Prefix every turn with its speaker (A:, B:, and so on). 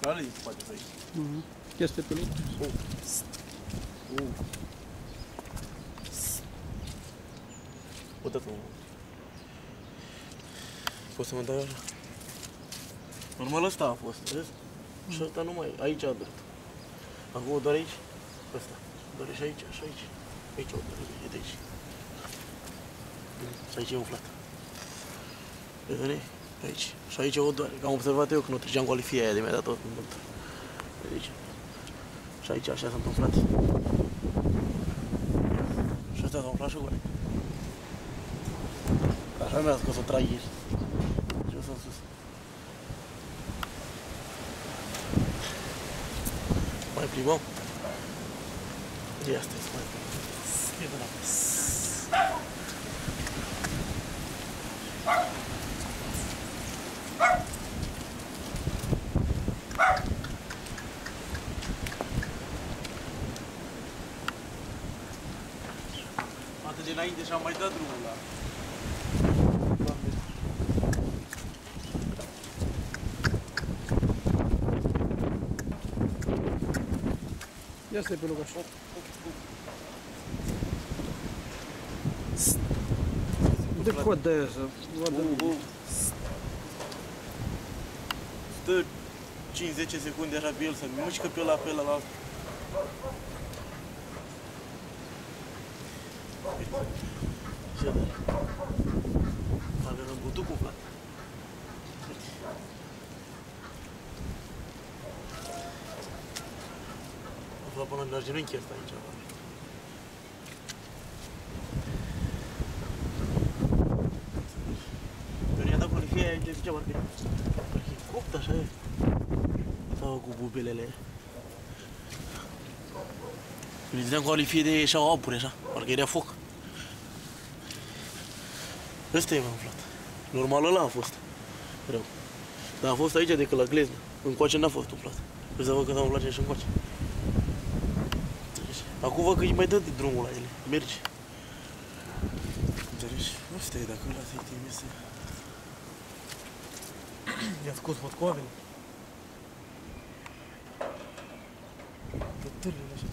A: naturale din spate pe aici.
B: Este pe loc.
A: Uite-te, mă. Poți să mă dai așa? Normal ăsta a fost, vezi? Și ăsta nu mai, aici a dorit. Acum doar aici, ăsta. Doare și aici, și aici. Aici o doare, e de aici. Și aici e umflat. Vezi? Aici. Și aici o doare. Că am observat eu când o treceam cu alifia aia de mi-a dat tot mult. De aici. Și aici așa sunt umflate. Și astea s-au umflat și goale. Așa mi-a scos o trag ieri. Jos în sus. Mai plimbăm? Ia stai să mai plimbăm. E de la atât de înainte și-am mai dat drumul la...
B: Ia stai pe loc așa. De cod de aia să vadă.
A: Stă 5-10 secunde așa pe el, să mișcă pe ăla, pe ăla, la altul. Ce dă? Are rămbutul cu plat. Afla până la genunchi ăsta aici. Eu i-am dat cu lifia aia, ce zicea, parcă e copt așa e. Sau cu bubelele. Eu le ziceam cu o lifie de ieșeau apuri așa, parcă era foc. Ăsta e mai umflat. Normal ăla a fost rău. Dar a fost aici decât la gleznă. Încoace n-a fost umflat. Vreau să văd că s-a umflat și încoace. Acum văd că îi mai dă de drumul la ele. Merge. Înțelegi? Ăsta e, dacă ăla să-i trimise. I-a scos potcoavele. Tătările așa.